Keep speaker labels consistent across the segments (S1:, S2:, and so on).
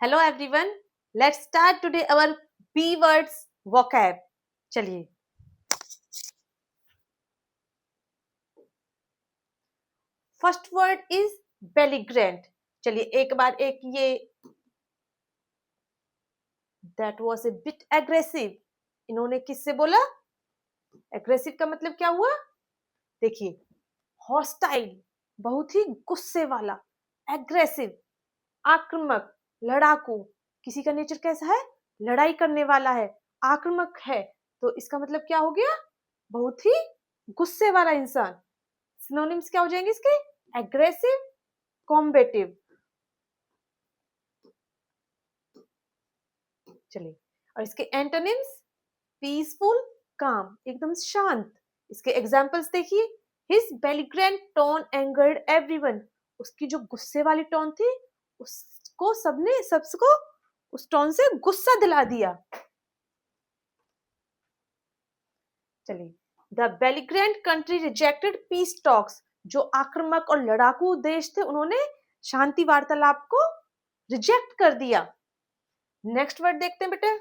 S1: Hello everyone. Let's start today our B words vocab. चलिए. First word is belligerent. चलिए एक बार एक ये that was a bit aggressive. इन्होंने किससे बोला? Aggressive का मतलब क्या हुआ? देखिए, hostile, बहुत ही गुस्से वाला, aggressive, आक्रामक, लड़ाकू. किसी का नेचर कैसा है? लड़ाई करने वाला है, आक्रामक है. तो इसका मतलब क्या हो गया? बहुत ही गुस्से वाला इंसान. सिनोनिम्स क्या हो जाएंगे इसके? Aggressive, combative. चलिए, और इसके एंटोनिम्स पीसफुल, काम, एकदम शांत. इसके एग्जांपल्स देखिए. His belligerent tone angered everyone. उसकी जो गुस्से वाली टोन थी उसको सबको उस टोन से गुस्सा दिला दिया. चलिए, the belligerent country rejected peace talks. जो आक्रामक और लड़ाकू देश थे उन्होंने शांति वार्तालाप को रिजेक्ट कर दिया. नेक्स्ट वर्ड देखते हैं बेटा.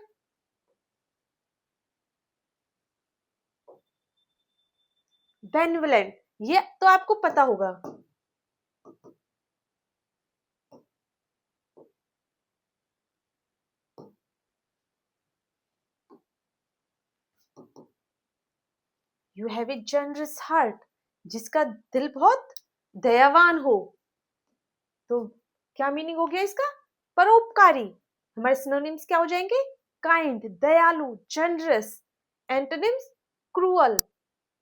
S1: बेनिवलेंट. ये तो आपको पता होगा. You have a generous heart. जिसका दिल बहुत दयावान हो. तो क्या मीनिंग हो गया इसका? परोपकारी. हमारे सिनोनिम्स क्या हो जाएंगे? काइंड, दयालु, जनरस. Antonyms cruel,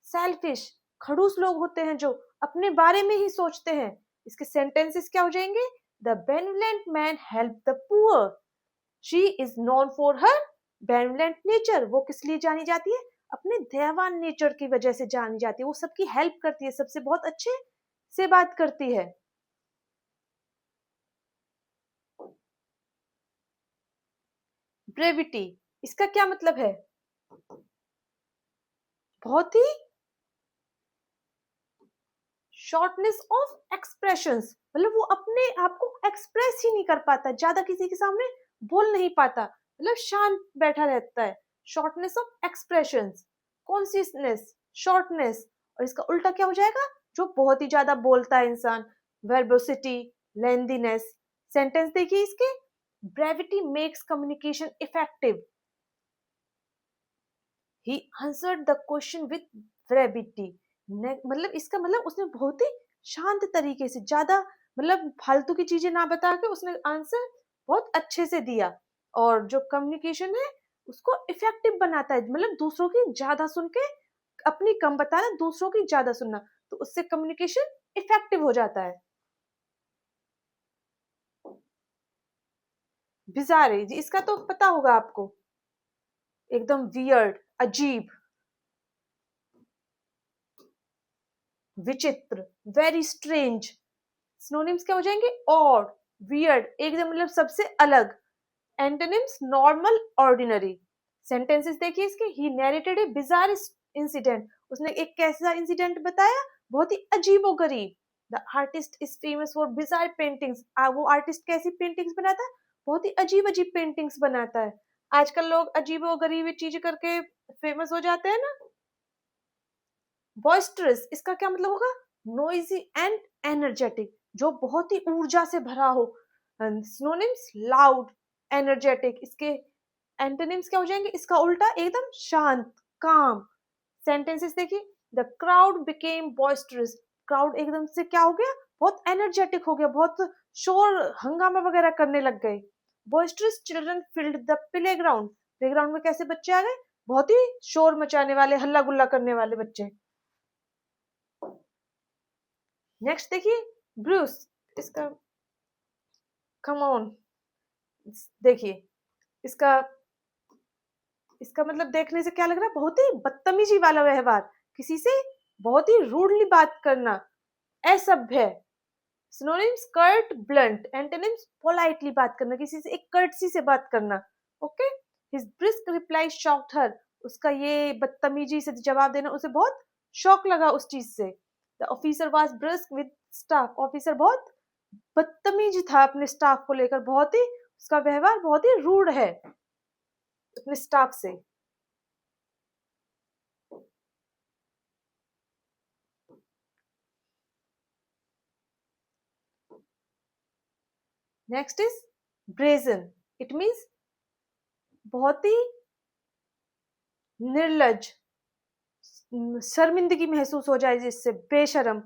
S1: selfish. खड़ूस लोग होते हैं जो अपने बारे में ही सोचते हैं. इसके सेंटेंसेस क्या हो जाएंगे? The benevolent man help the poor. She is known for her benevolent nature. वो किस लिए जानी जाती है? अपने दयावान नेचर की वजह से जानी जाती है. वो सबकी हेल्प करती है, सबसे बहुत अच्छे से बात करती है. ब्रेविटी. इसका क्या मतलब है? बहुत ही शॉर्टनेस ऑफ एक्सप्रेशंस. मतलब वो अपने आप को एक्सप्रेस ही नहीं कर पाता, ज्यादा किसी के सामने बोल नहीं पाता, मतलब शांत बैठा रहता है. Shortness of expressions. Consciousness, shortness. और इसका उल्टा क्या हो जाएगा? जो बहुत ही ज्यादा बोलता है इंसान. वर्बोसिटी, लेंथीनेस. सेंटेंस देखिए इसके. Brevity makes communication effective. He answered the question with brevity. मतलब इसका मतलब उसने बहुत ही शांत तरीके से, ज्यादा मतलब फालतू की चीजें ना बता के उसने आंसर बहुत अच्छे से दिया. और जो कम्युनिकेशन है उसको इफेक्टिव बनाता है. मतलब दूसरों की ज्यादा सुन के अपनी कम बताना, दूसरों की ज्यादा सुनना, तो उससे कम्युनिकेशन इफेक्टिव हो जाता है. बिजारे जी, इसका तो पता होगा आपको. एकदम वियर्ड, अजीब, विचित्र, वेरी स्ट्रेंज. सिनोनिम्स क्या हो जाएंगे? ऑड, वियर्ड, एकदम मतलब सबसे अलग. Antonyms normal, ordinary. सेंटेंसेस देखिए इसके. ही नैरेटेड ए बिजार इंसिडेंट. उसने एक कैसा इंसिडेंट बताया? बहुत ही अजीबोगरीब. The artist is famous for bizarre paintings. वो आर्टिस्ट कैसी पेंटिंग्स बनाता है? बहुत ही अजीब अजीब पेंटिंग्स बनाता है. आजकल लोग अजीबोगरीब चीजें करके फेमस हो जाते हैं ना. बॉइस्टरस. इसका क्या मतलब होगा? Noisy and energetic. जो बहुत ही ऊर्जा से भरा हो. Synonyms loud, energetic. इसके एंटोनिम्स क्या हो जाएंगे? इसका उल्टा एकदम शांत, काम. सेंटेंसेस देखिए. The crowd became boisterous. Crowd एकदम से क्या हो गया? बहुत एनर्जेटिक हो गया, बहुत शोर हंगामा वगैरह करने लग गए. Boisterous children filled the playground. Playground में कैसे बच्चे आ गए? बहुत ही शोर मचाने वाले, हल्ला गुल्ला करने वाले बच्चे. नेक्स्ट देखिए. ब्रूस. इसका कम ऑन. देखिए इसका इसका मतलब देखने से क्या लग रहा है? बहुत ही बदतमीजी वाला व्यवहार, किसी से बहुत ही रूडली बात करना, असभ्य. Synonyms curt, blunt. Antonyms politely बात करना, किसी से एक कर्टसी से बात करना. Okay. His brisk reply shocked her. उसका ये बदतमीजी से जवाब देना उसे बहुत शौक लगा उस चीज से. The officer was brisk with staff. Officer बहुत बदतमीज था अपने स्टाफ को लेकर, बहुत ही उसका व्यवहार बहुत ही रूड है अपने स्टाफ से। Next is brazen. It means बहुत ही निर्लज, शर्मिंदगी महसूस हो जाए जिससे, बेशरम।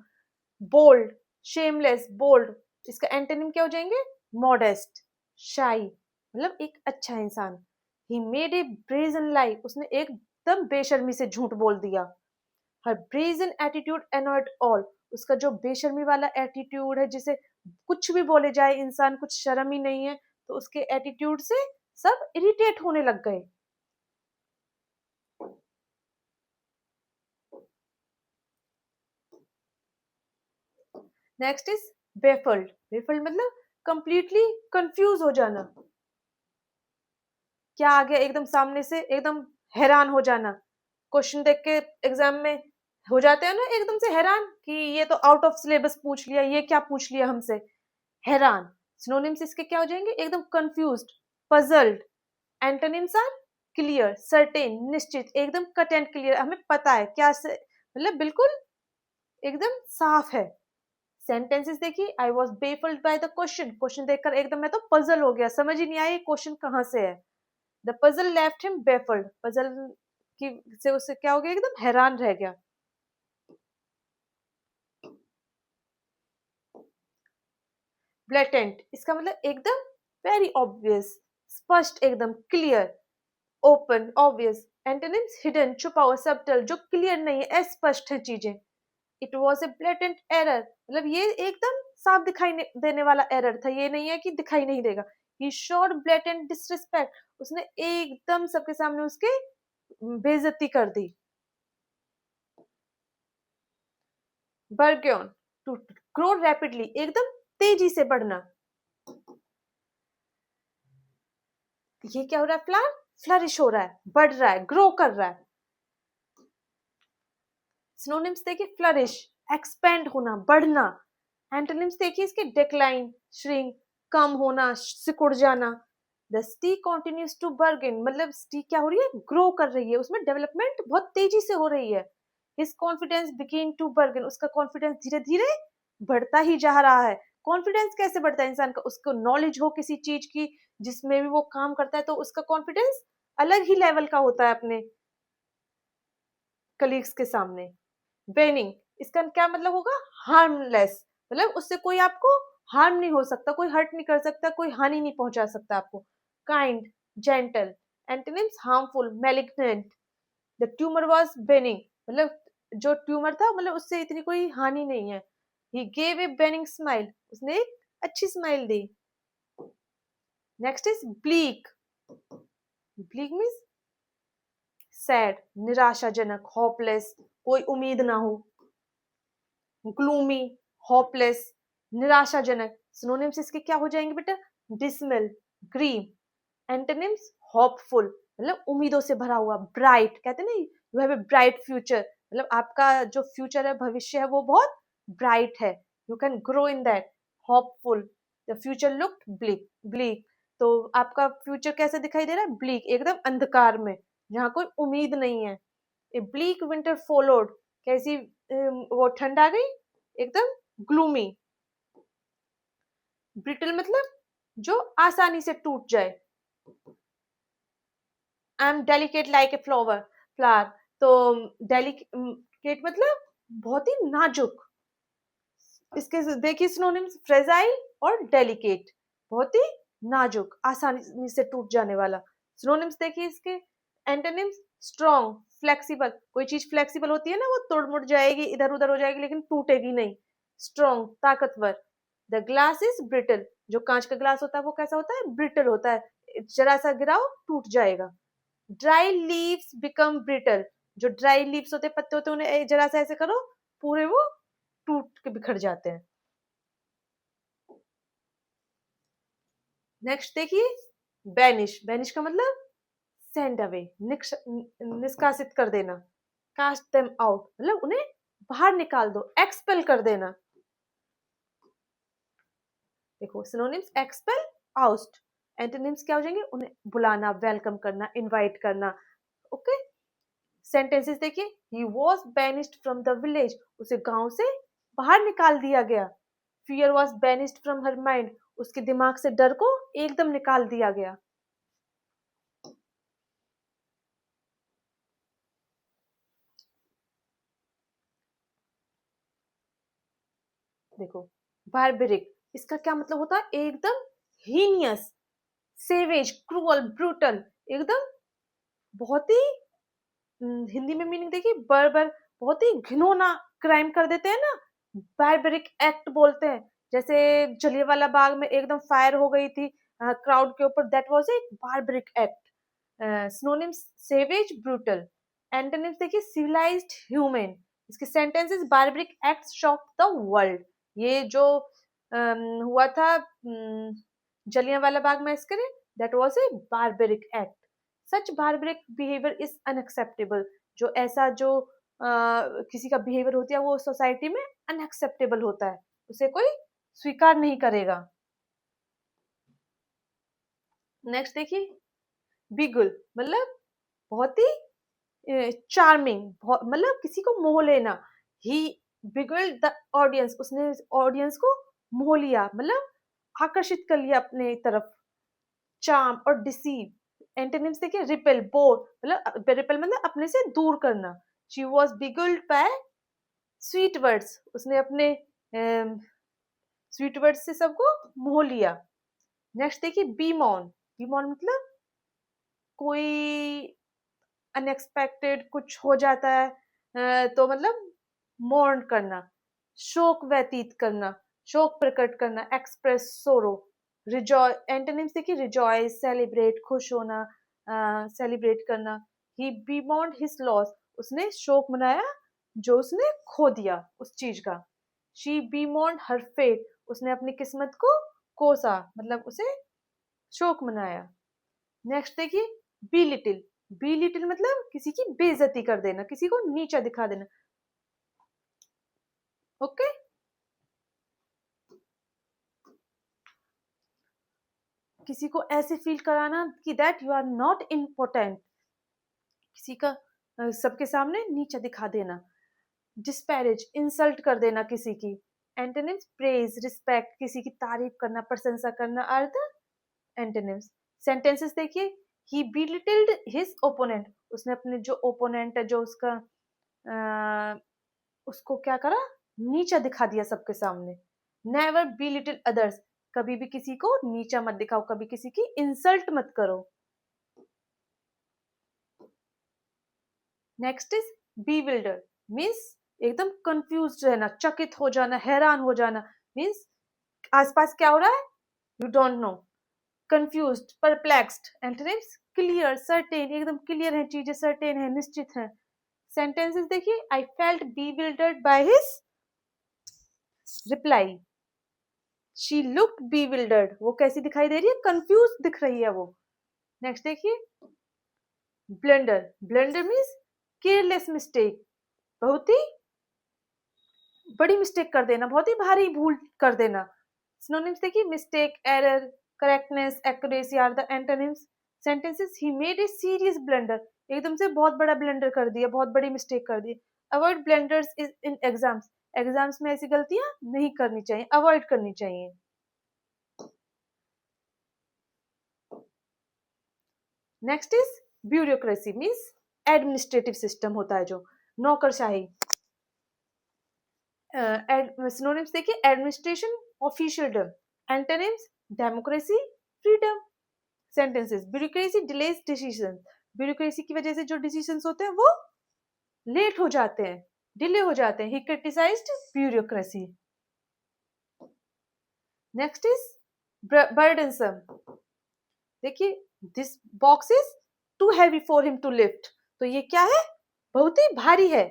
S1: बोल्ड, शेमलेस, बोल्ड, इसका एंटोनिम क्या हो जाएंगे? मॉडेस्ट, शाई, मतलब एक अच्छा इंसान। ही मेड ए ब्रेजन लाई, उसने एकदम बेशर्मी से झूठ बोल दिया। हर ब्रेजन एटीट्यूड अनॉयड ऑल, उसका जो बेशर्मी वाला एटीट्यूड है, जिसे कुछ भी बोले जाए इंसान, कुछ शर्म ही नहीं है, तो उसके एटीट्यूड से सब इरिटेट होने लग गए। Next is baffled. बेफल्ड मतलब कंप्लीटली कंफ्यूज हो जाना। क्या आ गया एकदम सामने से, एकदम हैरान हो जाना। क्वेश्चन देख के एग्जाम में हो जाते हैं ना एकदम से हैरान कि ये तो आउट ऑफ सिलेबस पूछ लिया, ये क्या पूछ लिया हमसे। हैरान। सिनोनिम्स इसके क्या हो जाएंगे? एकदम confused, puzzled. Antonyms are clear, certain, निश्चित, एकदम कट एंड क्लियर, हमें पता है क्या से, मतलब बिल्कुल एकदम साफ है। सेंटेंसेस देखिए, I was baffled by the question, question देखकर एकदम मैं तो पजल हो गया, समझ ही नहीं आया क्वेश्चन कहाँ से है। The puzzle left him baffled, puzzle की से उससे क्या हो गया? एकदम हैरान रह गया। ब्लेटेंट, इसका मतलब एकदम वेरी ऑब्वियस, स्पष्ट, एकदम clear, open, obvious. Antonyms hidden, छुपा हुआ, सबटल, जो क्लियर नहीं है, अस्पष्ट है चीजें। It was a blatant error, मतलब ये एकदम साफ दिखाई देने वाला एरर था, ये नहीं है कि दिखाई नहीं देगा। ही शोड ब्लेटेंट डिसरिस्पेक्ट, उसने एकदम सबके सामने उसके बेइज्जती कर दी। बर्ग्योन, टू ग्रो रैपिडली, एकदम तेजी से बढ़ना। ये क्या हो रहा है? फ्लावर फ्लरिश हो रहा है, बढ़ रहा है, ग्रो कर रहा है। सिनोनिम्स देखिए, फ्लरिश, एक्सपेंड होना, बढ़ना। एंटोनिम्स देखिए इसके, डिक्लाइन, श्रिंक, कम होना, सिकुड़ जाना। द स्टी कंटिन्यूज टू बर्गेन, मतलब स्टी क्या हो रही है? ग्रो कर रही है, उसमें डेवलपमेंट बहुत तेजी से हो रही है। His confidence begin to bargain, उसका कॉन्फिडेंस धीरे धीरे बढ़ता ही जा रहा है। कॉन्फिडेंस कैसे बढ़ता है इंसान का? उसको नॉलेज हो किसी चीज की जिसमें भी वो काम करता है, तो उसका कॉन्फिडेंस अलग ही लेवल का होता है अपने कलीग्स के सामने। बेनिंग, इसका क्या मतलब होगा? हार्मलेस, मतलब उससे कोई आपको हार्म नहीं हो सकता, कोई हर्ट नहीं कर सकता, कोई हानि नहीं पहुंचा सकता आपको। Kind, gentle. Antonyms harmful, malignant. The tumour was benign, मतलब जो ट्यूमर था, मतलब उससे इतनी कोई हानि नहीं है। He gave a benign smile, उसने एक अच्छी smile the. Next is bleak. Bleak means sad, निराशाजनक, होपलेस, कोई उम्मीद ना हो। ग्लूमी, होपलेस, निराशाजनक। सिनोनिम्स इसके क्या हो जाएंगे बेटा? Dismal, green. एंटोनिम्स होपफुल, मतलब उम्मीदों से भरा हुआ, ब्राइट, कहते नहीं you have a bright future, मतलब आपका जो फ्यूचर है, भविष्य है, वो बहुत ब्राइट है, you can grow in that. Hopeful, the future looked bleak, bleak, तो आपका फ्यूचर कैसे दिखाई दे रहा है? ब्लीक, एकदम अंधकार में, जहाँ कोई उम्मीद नहीं है। ए ब्लीक विंटर फॉलोड, कैसी वो ठंड आ गई, एकदम ग्लूमी। ब्रिटल मतलब जो आसानी से टूट जाए। I am delicate like a flower, flower, तो डेलिकेट मतलब बहुत ही नाजुक। इसके देखिए सिनोनिम्स, फ्रेजाइल और डेलिकेट, बहुत ही नाजुक, आसानी से टूट जाने वाला। सिनोनिम्स देखिए इसके, एंटोनिम्स स्ट्रॉन्ग, फ्लेक्सिबल, कोई चीज फ्लेक्सिबल होती है ना, वो तोड़ मुड़ जाएगी, इधर उधर हो जाएगी, लेकिन टूटेगी नहीं। स्ट्रॉन्ग, ताकतवर। द ग्लास इज ब्रिटल, जो कांच का ग्लास होता है वो कैसा होता है? ब्रिटल होता है, जरा सा गिराओ टूट जाएगा। ड्राई लीव्स बिकम ब्रिटल, जो ड्राई लीव्स होते हैं, पत्ते होते हैं, उन्हें जरा सा ऐसे करो, पूरे वो टूट के बिखर जाते हैं। नेक्स्ट देखिए, बैनिश। बैनिश का मतलब सेंड अवे, निष्कासित कर देना। कास्ट देम आउट, मतलब उन्हें बाहर निकाल दो, एक्सपेल कर देना। देखो सिनोनिम्स, एक्सपेल, आउस्ट। एंटोनिम्स क्या हो जाएंगे? उन्हें बुलाना, वेलकम करना, इनवाइट करना। ओके, सेंटेंसेस देखिए, he was banished from the village, उसे गांव से बाहर निकाल दिया गया। Fear was banished from her mind, उसके दिमाग से डर को एकदम निकाल दिया गया। देखो, बारबेरिक, इसका क्या मतलब होता है? एकदम हीनियस, सेवेज, क्रूअल, ब्रूटल, एकदम बहुत ही हिंदी में मीनिंग देखिए, बर्बर, बहुत ही घिनौना क्राइम कर देते हैं ना, बारबेरिक एक्ट बोलते हैं। जैसे जलियांवाला बाग में एकदम फायर हो गई थी क्राउड के ऊपर, that was a barbaric act. Synonyms, savage, brutal. Antonyms देखिए, सिविलाइज्ड, ह्यूमन। इसके sentences, barbaric act shock the world, ये जो हुआ था Jallianwala Bagh massacre, that was a barbaric act. Such barbaric behaviour is unacceptable, जो ऐसा जो किसी का बिहेवियर होता है वो सोसाइटी में अनएक्सेप्टेबल होता है, उसे कोई स्वीकार नहीं करेगा। नेक्स्ट देखिए, बिगुल, मतलब बहुत ही चार्मिंग, मतलब किसी को मोह लेना। ही बिगल्ड द ऑडियंस, उसने ऑडियंस को मोह लिया, मतलब आकर्षित कर लिया अपने तरफ। चार्म और डिसीव। एंटोनिम्स देखिए, रिपेल, बोर, मतलब रिपेल मतलब अपने से दूर करना। She was beguiled by sweet words, उसने अपने स्वीट वर्ड्स से सबको मोह लिया। नेक्स्ट देखिए, बीमॉन। बीमॉन मतलब कोई अनएक्सपेक्टेड कुछ हो जाता है तो मतलब मोर्न करना, शोक व्यतीत करना, शोक प्रकट करना, एक्सप्रेस सोरो। रिजॉय, एंटोनिम्स देखिए, रिजॉयस, सेलिब्रेट, खुश होना, सेलिब्रेट करना। ही बीमॉन्ड हिज लॉस, उसने शोक मनाया जो उसने खो दिया उस चीज का। शी बीमॉन्ड हर फेट, उसने अपनी किस्मत को कोसा, मतलब उसे शोक मनाया। नेक्स्ट देखिए, बी लिटिल। बी लिटिल मतलब किसी की बेइज्जती कर देना, किसी को नीचा दिखा देना। ओके, किसी को ऐसे फील कराना कि that you are not important, किसी का सबके सामने नीचा दिखा देना। डिस्पैरेज, इंसल्ट कर देना किसी की। एंटोनिम्स, प्रेज, रिस्पेक्ट, किसी की तारीफ करना, प्रशंसा करना आर द एंटोनिम्स। सेंटेंसेस देखिए, ही बिलिटिल्ड हिज ओपोनेंट, उसने अपने जो ओपोनेंट है, जो उसका उसको क्या करा, नीचा दिखा दिया सबके सामने। नेवर बी लिटिल अदर्स, कभी भी किसी को नीचा मत दिखाओ, कभी किसी की इंसल्ट मत करो। नेक्स्ट इज बीविल्डर, मीन्स एकदम कंफ्यूज रहना, चकित हो जाना, हैरान हो जाना। मीन्स आसपास क्या हो रहा है, you don't know. Confused, perplexed. Antonyms, clear, certain, एकदम क्लियर है चीजें, सर्टेन है, निश्चित है। सेंटेंसेस देखिए, I felt bewildered by his reply. She look bewildered, वो कैसी दिखाई दे रही है, कंफ्यूज दिख रही है वो। नेक्स्ट देखिए, blunder. Blunder means careless mistake, बहुत ही बड़ी मिस्टेक कर देना, बहुत ही भारी भूल कर देना। सिनोनिम्स देखिए, mistake, error, correctness, accuracy are the antonyms. Sentences, he made a serious blunder, एकदम से बहुत बड़ा ब्लंडर कर दिया, बहुत बड़ी मिस्टेक कर दी। Avoid blunders is in exams, exams में ऐसी गलतियां नहीं करनी चाहिए, अवॉइड करनी चाहिए। Next is bureaucracy, means administrative system होता है जो नौकरशाही। सिनोनिम्स देखिए, administration, officialdom. Antonyms, democracy, freedom. Sentences, bureaucracy delays decision, bureaucracy की वजह से जो डिसीजंस होते हैं वो लेट हो जाते हैं, डिले हो जाते हैं। He criticized bureaucracy. Next is burdensome. देखिए, this box is too heavy for him to lift, तो ये क्या है, बहुत ही भारी है।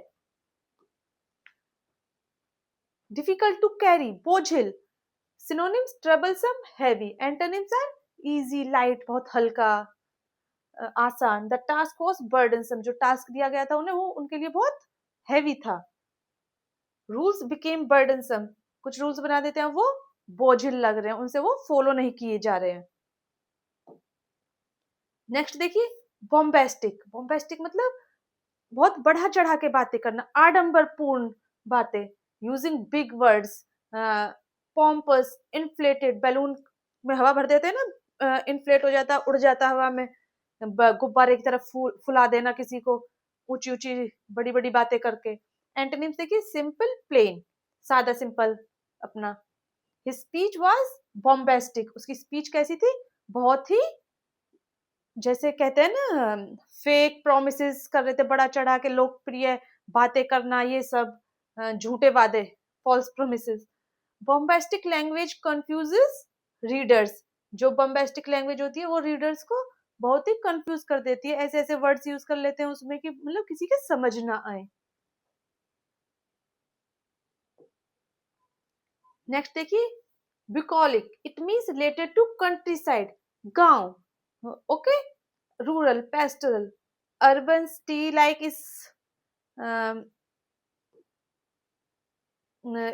S1: डिफिकल्ट टू कैरी, बोझिल। Synonyms, troublesome, heavy. Antonyms are easy, light, बहुत हल्का, आसान। द टास्क वॉज बर्डनसम, जो टास्क दिया गया था उन्हें वो उनके लिए बहुत हैवी था। रूल्स बिकेम बर्डनसम, कुछ रूल्स बना देते हैं वो बोझिल लग रहे हैं, उनसे वो फॉलो नहीं किए जा रहे हैं। नेक्स्ट देखिए बॉम्बेस्टिक। बॉम्बेस्टिक मतलब बहुत बढ़ा चढ़ा के बातें करना, आडंबरपूर्ण बातें, using big words, pompous, inflated, balloon में हवा भर देते हैं ना, इन्फ्लेट हो जाता, उड़ जाता हवा में, गुब्बारे की तरह फुला देना किसी को, ऊंची ऊंची बड़ी बड़ी बातें करके। एंटोनिम्स देखिए सिंपल प्लेन, सादा सिंपल अपना। हिज स्पीच वाज बॉम्बेस्टिक, उसकी स्पीच कैसी थी, बहुत ही, जैसे कहते हैं ना फेक प्रोमिसेस कर रहे थे, बड़ा चढ़ा के लोकप्रिय बातें करना, ये सब झूठे वादे, false promises. Bombastic language confuses readers, जो बॉम्बेस्टिक लैंग्वेज होती है वो रीडर्स को बहुत ही कंफ्यूज कर देती है, ऐसे ऐसे वर्ड्स यूज कर लेते हैं उसमें कि मतलब किसी के समझ ना आए। नेक्स्ट देखिए bucolic, it means related to countryside, गांव, okay, rural, pastoral, urban, city like is,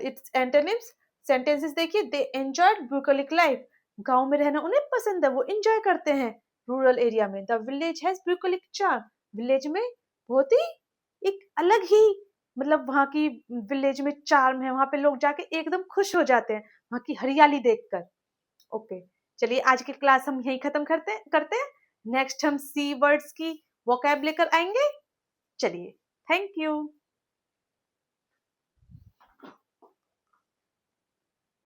S1: its antonyms. Sentences देखिए दे एंजॉयड ब्यूकोलिक लाइफ, गांव में रहना उन्हें पसंद है, वो एंजॉय करते हैं। रूरल एरिया में the village has bucolic charm, village में बहुत ही एक अलग ही, मतलब वहां की विलेज में चार्म है, वहां पे लोग जाके एकदम खुश हो जाते हैं वहां की हरियाली देखकर। ओके, चलिए आज की क्लास हम यहीं खत्म करते हैं। नेक्स्ट हम सी वर्ड्स की वोकैब लेकर आएंगे। चलिए, थैंक यू।